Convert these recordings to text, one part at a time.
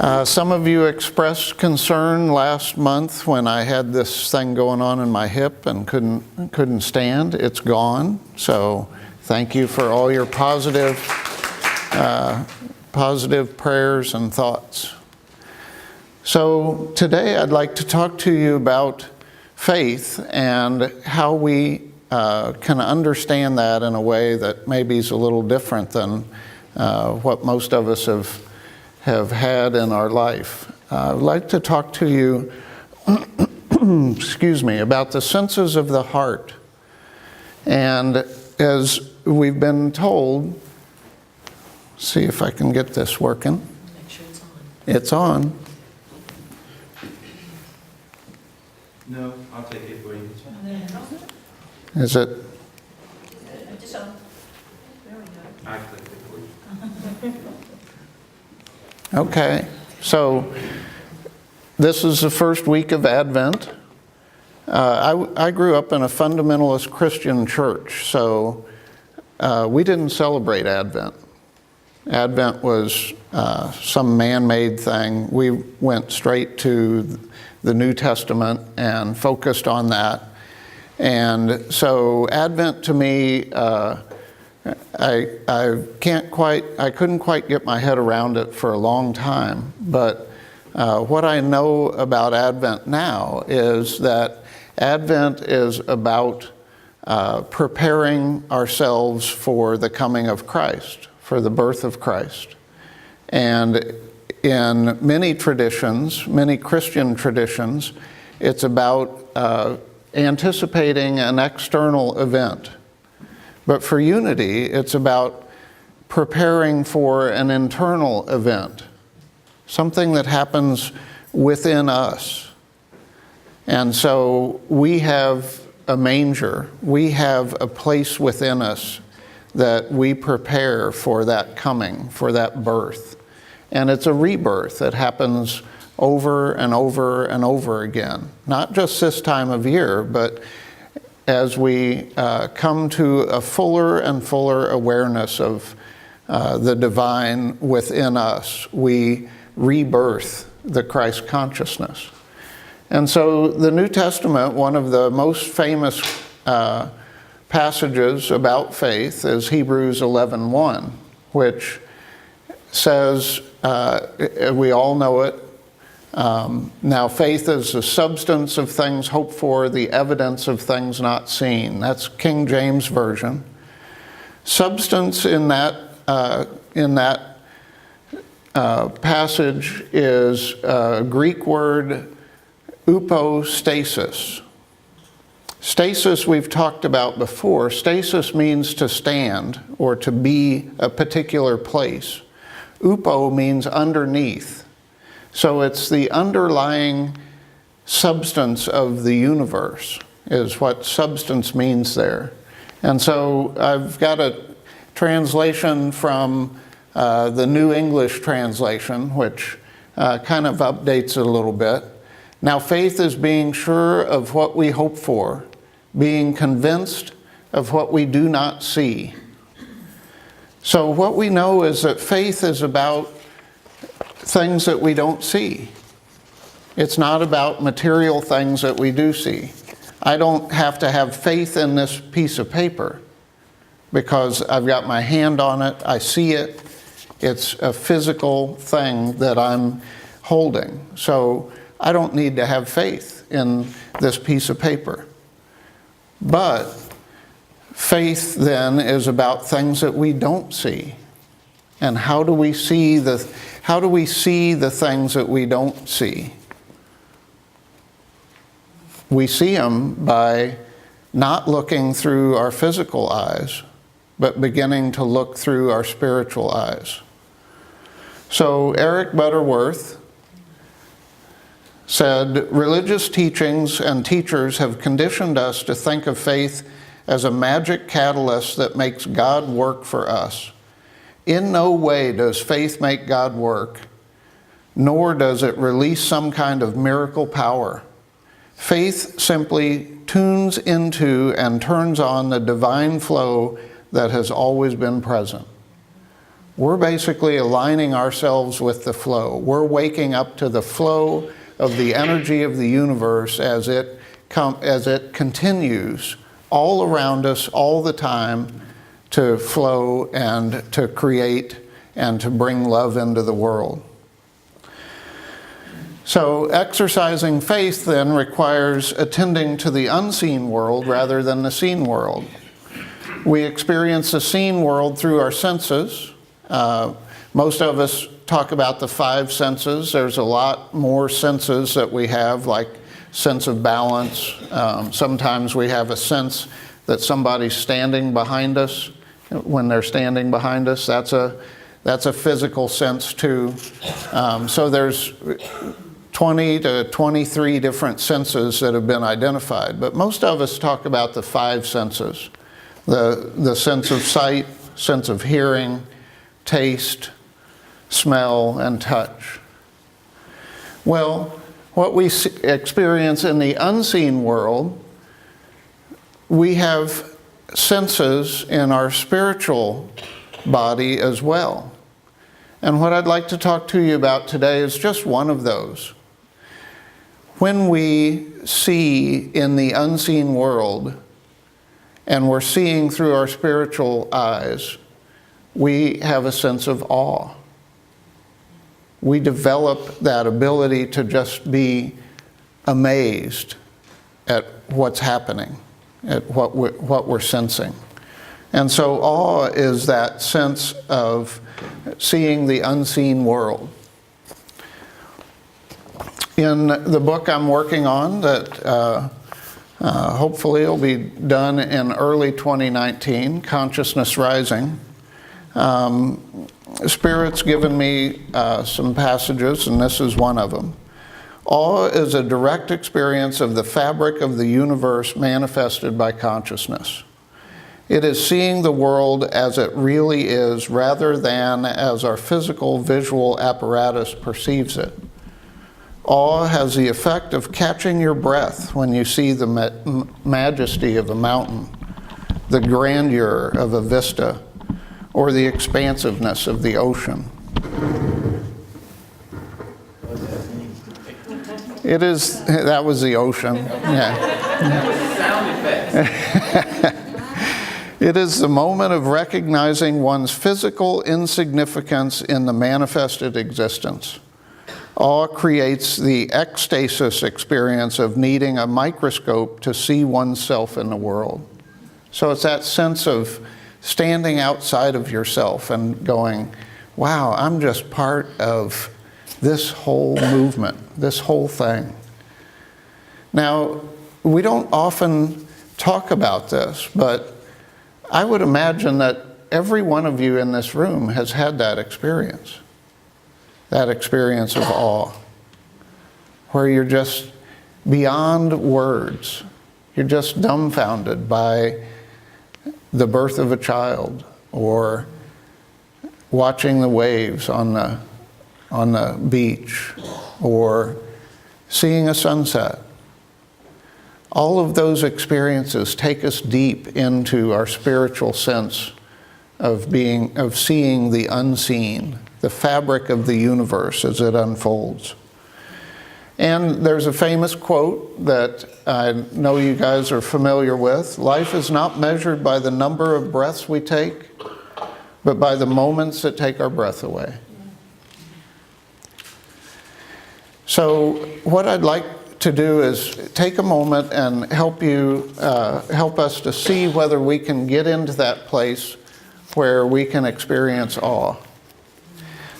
Some of you expressed concern last month when I had this thing going on in my hip and couldn't stand. It's gone. So thank you for all your positive prayers and thoughts. So today I'd like to talk to you about faith and how we can understand that in a way that maybe is a little different than what most of us have had in our life. I'd like to talk to you, about the senses of the heart. And as we've been told, see if I can get this working. Make sure it's on. It's on. No, I'll take it for you. Is it? Just on. There we go. I clicked it for you. Okay. So this is the first week of Advent. I grew up in a fundamentalist Christian church, so we didn't celebrate Advent. Advent was some man-made thing. We went straight to the New Testament and focused on that. And so Advent to me, I couldn't quite get my head around it for a long time. But what I know about Advent now is that Advent is about preparing ourselves for the coming of Christ, for the birth of Christ. And in many traditions, many Christian traditions, it's about anticipating an external event. But for Unity, it's about preparing for an internal event, something that happens within us. And so we have a manger, we have a place within us that we prepare for that coming, for that birth. And it's a rebirth that happens over and over and over again. Not just this time of year, but as we come to a fuller and fuller awareness of the divine within us, we rebirth the Christ consciousness. And so the New Testament, one of the most famous passages about faith is Hebrews 11:1, which says, we all know it, now faith is the substance of things hoped for, the evidence of things not seen. That's King James Version. Substance in that passage is a Greek word, upostasis. Stasis we've talked about before. Stasis means to stand or to be a particular place. Upo means underneath. So it's the underlying substance of the universe is what substance means there. And so I've got a translation from the New English translation, which kind of updates it a little bit. Now faith is being sure of what we hope for, being convinced of what we do not see. So what we know is that faith is about things that we don't see. It's not about material things that we do see. I don't have to have faith in this piece of paper because I've got my hand on it, I see it, it's a physical thing that I'm holding. So I don't need to have faith in this piece of paper. But faith then is about things that we don't see. And how do we see the things that we don't see? We see them by not looking through our physical eyes, but beginning to look through our spiritual eyes. So Eric Butterworth said, religious teachings and teachers have conditioned us to think of faith as a magic catalyst that makes God work for us. In no way does faith make God work, nor does it release some kind of miracle power. Faith simply tunes into and turns on the divine flow that has always been present. We're basically aligning ourselves with the flow. We're waking up to the flow of the energy of the universe as it continues all around us all the time to flow and to create and to bring love into the world. So exercising faith then requires attending to the unseen world rather than the seen world. We experience the seen world through our senses. Most of us talk about the 5 senses. There's a lot more senses that we have, like sense of balance. Sometimes we have a sense that somebody's standing behind us. When they're standing behind us, that's a physical sense too. So there's 20 to 23 different senses that have been identified. But most of us talk about the 5 senses. The sense of sight, sense of hearing, taste, smell, and touch. Well, what we experience in the unseen world, we have senses in our spiritual body as well. And what I'd like to talk to you about today is just one of those. When we see in the unseen world, and we're seeing through our spiritual eyes, we have a sense of awe. We develop that ability to just be amazed at what's happening, at what we're sensing. And so awe is that sense of seeing the unseen world. In the book I'm working on that hopefully will be done in early 2019, Consciousness Rising, Spirit's given me some passages, and this is one of them. Awe is a direct experience of the fabric of the universe manifested by consciousness. It is seeing the world as it really is rather than as our physical visual apparatus perceives it. Awe has the effect of catching your breath when you see the majesty of a mountain, the grandeur of a vista, or the expansiveness of the ocean. It is, that was the ocean, yeah. Sound effects. It is the moment of recognizing one's physical insignificance in the manifested existence. Awe creates the ecstasis experience of needing a microscope to see oneself in the world. So it's that sense of standing outside of yourself and going, wow, I'm just part of this whole movement, this whole thing. Now, we don't often talk about this, but I would imagine that every one of you in this room has had that experience of awe, where you're just beyond words. You're just dumbfounded by the birth of a child, or watching the waves on the beach, or seeing a sunset. All of those experiences take us deep into our spiritual sense of seeing the unseen, the fabric of the universe as it unfolds. And there's a famous quote that I know you guys are familiar with. Life is not measured by the number of breaths we take, but by the moments that take our breath away. So what I'd like to do is take a moment and help us to see whether we can get into that place where we can experience awe.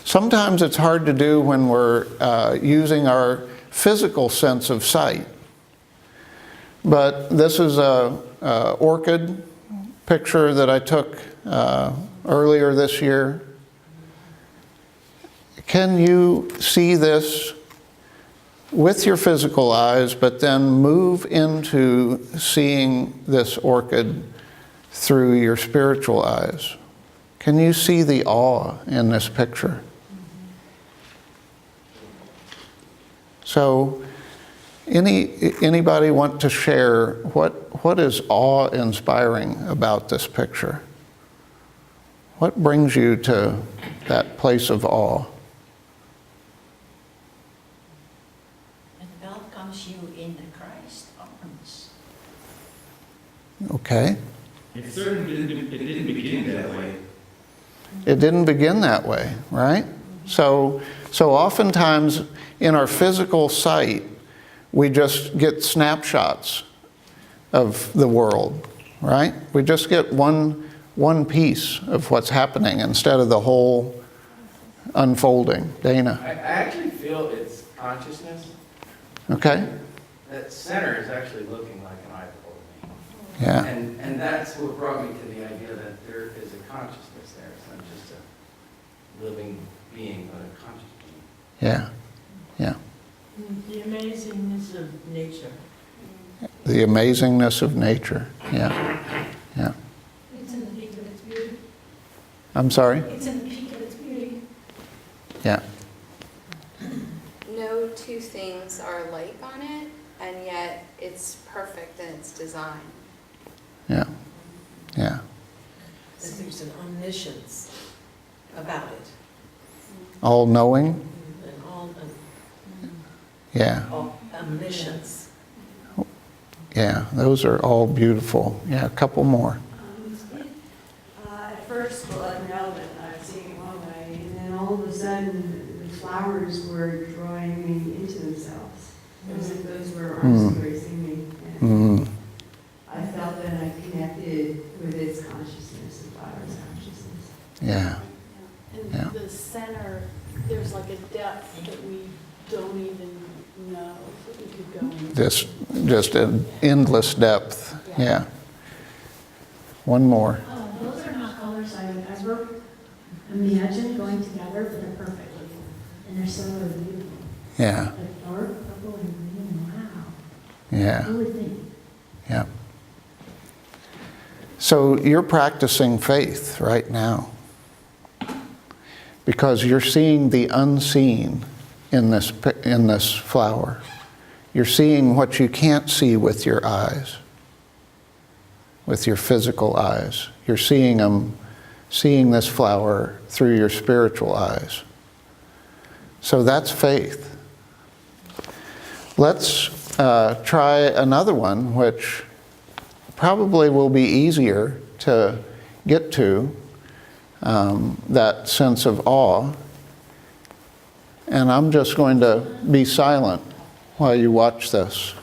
Sometimes it's hard to do when we're using our physical sense of sight. But this is a orchid picture that I took earlier this year. Can you see this with your physical eyes, but then move into seeing this orchid through your spiritual eyes? Can you see the awe in this picture? So, anybody want to share what is awe-inspiring about this picture? What brings you to that place of awe? And welcomes you in Christ's arms. Okay. It certainly didn't begin that way. It didn't begin that way, right? So oftentimes in our physical sight, we just get snapshots of the world, right? We just get one piece of what's happening instead of the whole unfolding. Dana, I actually feel it's consciousness. okay? That center is actually looking like an eyeball to me. Yeah, And that's what brought me to the idea that there is a consciousness there. It's not just a living being, but a conscious being. yeah, yeah. The amazingness of nature. The amazingness of nature, yeah, yeah. It's in the peak of its beauty. I'm sorry? It's in the peak of its beauty. Yeah, No two things are alike on it, and yet it's perfect in its design. yeah, yeah. There's an omniscience about it. All-knowing, And yeah. all omniscience. Yeah, those are all beautiful. Yeah, a couple more. At first, well, irrelevant, I was seeing it one way, and then all of a sudden, the flowers were drawing me into themselves. It was like those were arms embracing me. And Mm, I felt that I connected with its consciousness, the flower's consciousness. yeah, Yeah. And the center, there's like a depth that we don't even know that we could go into. just an endless depth. Yeah. One more. Those are not colors I would ever imagine going together, but they're perfect. And they're so really beautiful. Yeah, Like dark purple and green, wow. yeah, Who would think? yeah. So you're practicing faith right now because you're seeing the unseen in this flower. You're seeing what you can't see with your eyes, with your physical eyes. You're seeing this flower through your spiritual eyes. So that's faith. Let's try another one, which probably will be easier to get to, that sense of awe. And I'm just going to be silent while you watch this.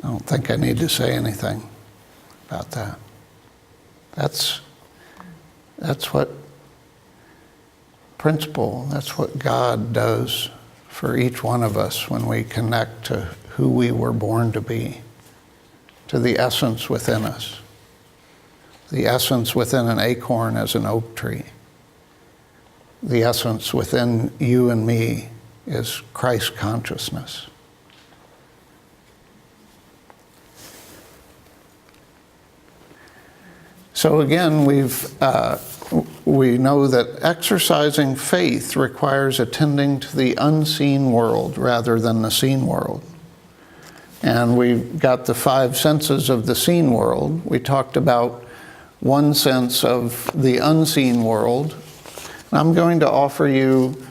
don't think I need to say anything about that. That's what principle, that's what God does for each one of us when we connect to who we were born to be, to the essence within us. The essence within an acorn as an oak tree. The essence within you and me is Christ consciousness. So again, we know that exercising faith requires attending to the unseen world rather than the seen world. And we've got the 5 senses of the seen world. We talked about one sense of the unseen world. I'm going to offer you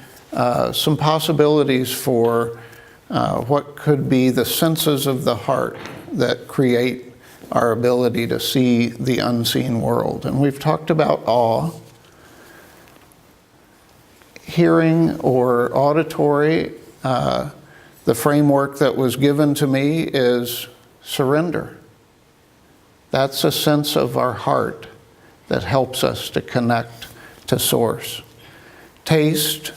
some possibilities for what could be the senses of the heart that create our ability to see the unseen world. And we've talked about awe, hearing or auditory. The framework that was given to me is surrender. That's a sense of our heart that helps us to connect to Source. Taste,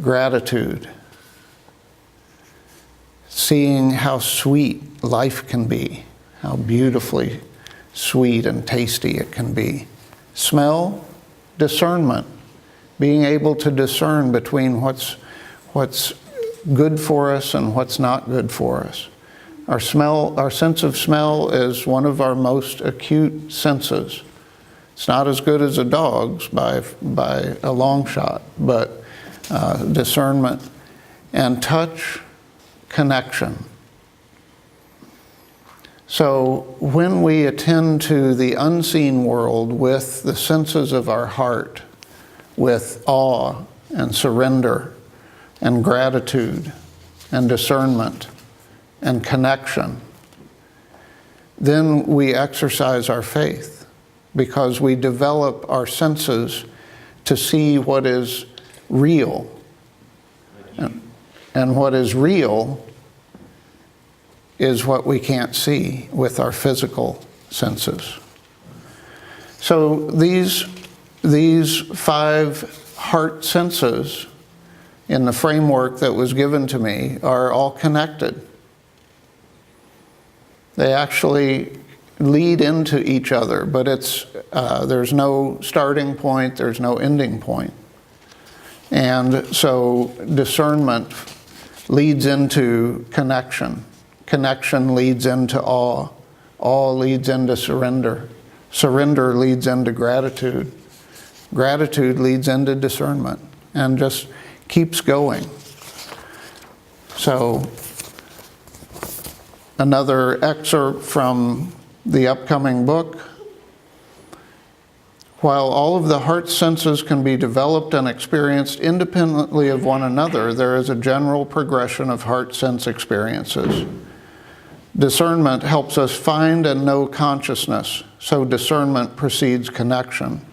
gratitude. Seeing how sweet life can be, how beautifully sweet and tasty it can be. Smell, discernment. Being able to discern between what's good for us and what's not good for us. Our sense of smell is one of our most acute senses. It's not as good as a dog's by a long shot, but discernment. And touch, connection. So when we attend to the unseen world with the senses of our heart, with awe and surrender and gratitude and discernment and connection, then we exercise our faith because we develop our senses to see what is real. And what is real is what we can't see with our physical senses. So these 5 heart senses in the framework that was given to me are all connected. They actually lead into each other, but there's no starting point, there's no ending point. And so discernment leads into connection. Connection leads into awe. Awe leads into surrender. Surrender leads into gratitude. Gratitude leads into discernment, and just keeps going. So, another excerpt from the upcoming book. While all of the heart senses can be developed and experienced independently of one another, there is a general progression of heart sense experiences. Discernment helps us find and know consciousness, so discernment precedes connection.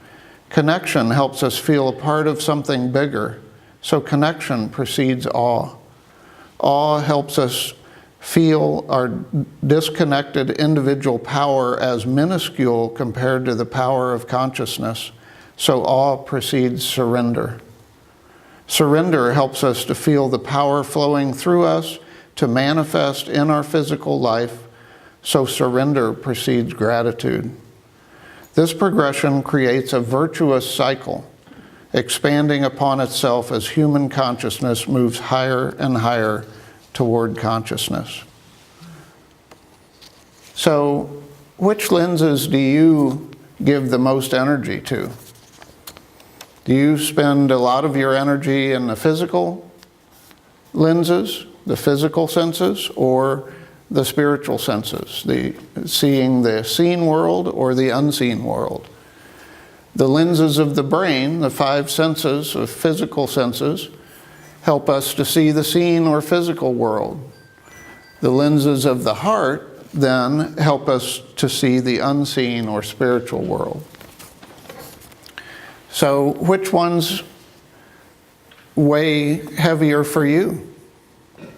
Connection helps us feel a part of something bigger, so connection precedes awe. Awe helps us feel our disconnected individual power as minuscule compared to the power of consciousness, so awe precedes surrender. Surrender helps us to feel the power flowing through us to manifest in our physical life, so surrender precedes gratitude. This progression creates a virtuous cycle, expanding upon itself as human consciousness moves higher and higher toward consciousness. So, which lenses do you give the most energy to? Do you spend a lot of your energy in the physical lenses, the physical senses, or the spiritual senses, seeing the seen world or the unseen world? The lenses of the brain, the 5 senses of physical senses, help us to see the seen or physical world. The lenses of the heart then help us to see the unseen or spiritual world. So which ones weigh heavier for you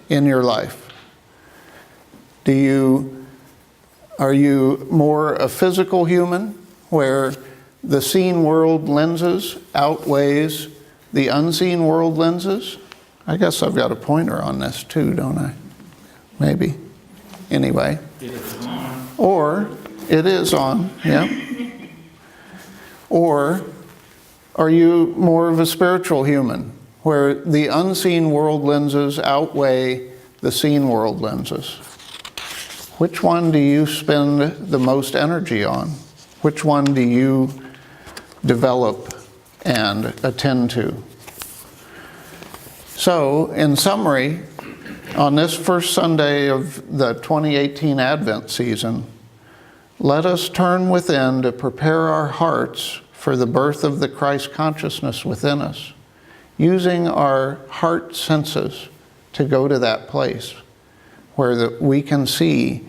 in your life? Are you more a physical human where the seen world lenses outweighs the unseen world lenses? I guess I've got a pointer on this too, don't I? Maybe. Anyway. It is on. Or it is on, yeah. Or are you more of a spiritual human where the unseen world lenses outweigh the seen world lenses? Which one do you spend the most energy on? Which one do you develop and attend to? So, in summary, on this first Sunday of the 2018 Advent season, let us turn within to prepare our hearts for the birth of the Christ consciousness within us, using our heart senses to go to that place where we can see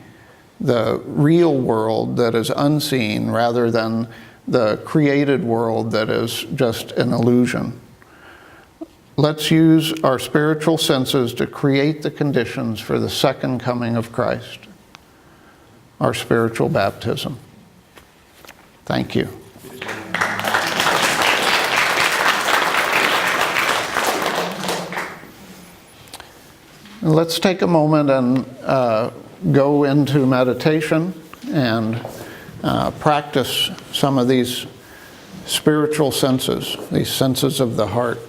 the real world that is unseen rather than the created world that is just an illusion. Let's use our spiritual senses to create the conditions for the second coming of Christ, our spiritual baptism. Thank you. Let's take a moment and go into meditation and practice some of these spiritual senses, these senses of the heart.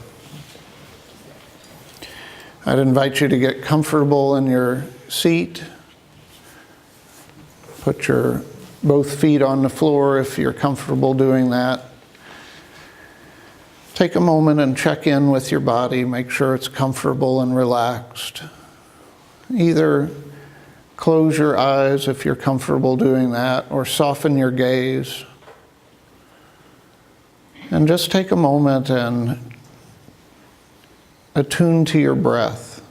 I'd invite you to get comfortable in your seat. Put your both feet on the floor if you're comfortable doing that. Take a moment and check in with your body. Make sure it's comfortable and relaxed. Either close your eyes if you're comfortable doing that, or soften your gaze. And just take a moment and attune to your breath.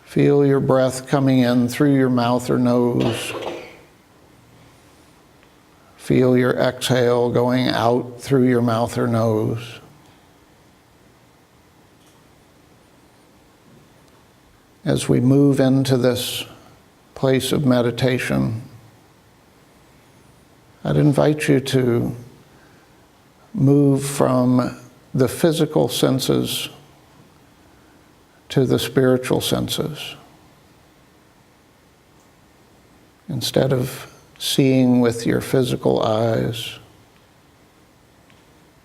Feel your breath coming in through your mouth or nose. Feel your exhale going out through your mouth or nose. As we move into this place of meditation, I'd invite you to move from the physical senses to the spiritual senses. Instead of seeing with your physical eyes,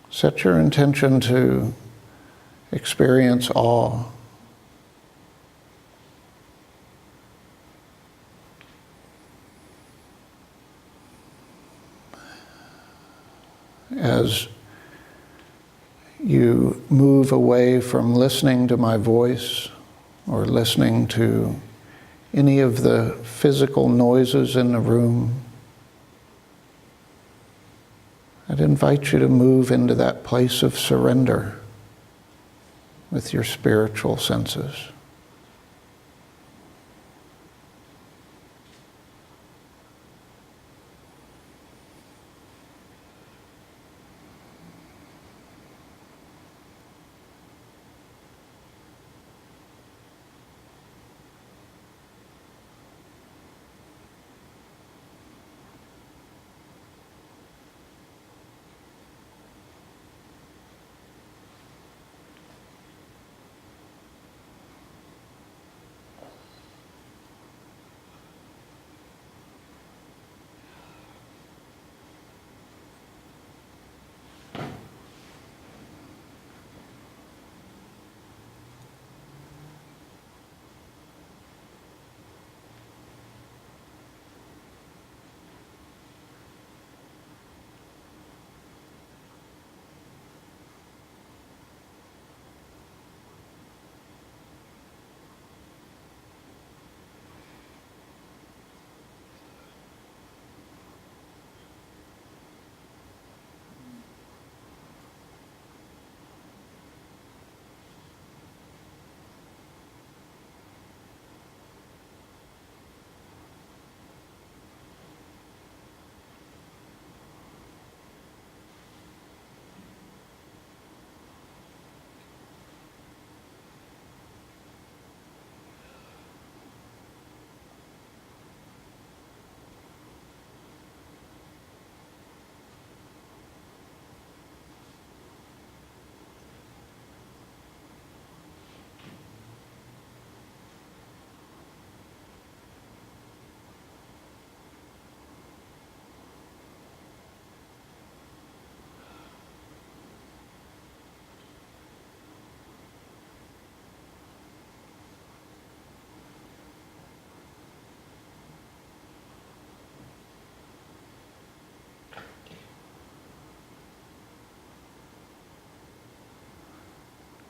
set your intention to experience awe. As you move away from listening to my voice or listening to any of the physical noises in the room, I'd invite you to move into that place of surrender with your spiritual senses.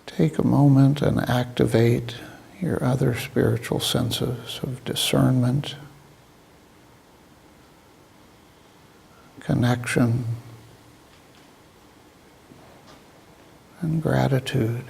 take a moment and activate your other spiritual senses of discernment, connection, and gratitude.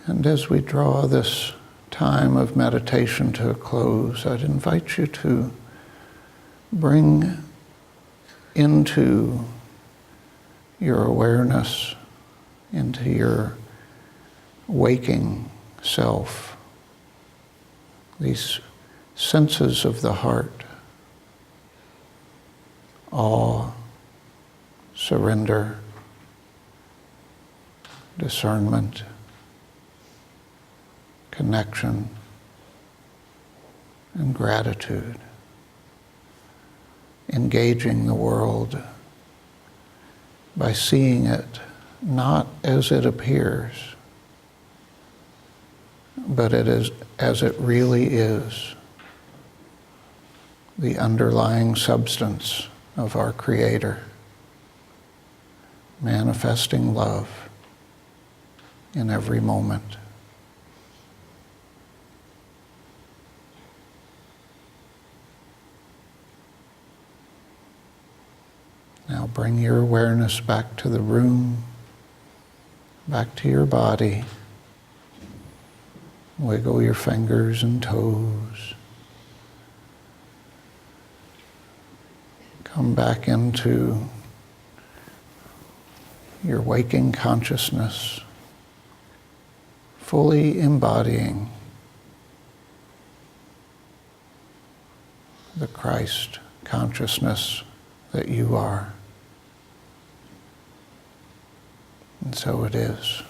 And as we draw this time of meditation to a close, I'd invite you to bring into your awareness, into your waking self, these senses of the heart: awe, surrender, discernment, connection, and gratitude. Engaging the world by seeing it not as it appears, but it is as it really is, the underlying substance of our Creator, manifesting love in every moment. Now bring your awareness back to the room, back to your body. Wiggle your fingers and toes. Come back into your waking consciousness, fully embodying the Christ consciousness that you are. And so it is.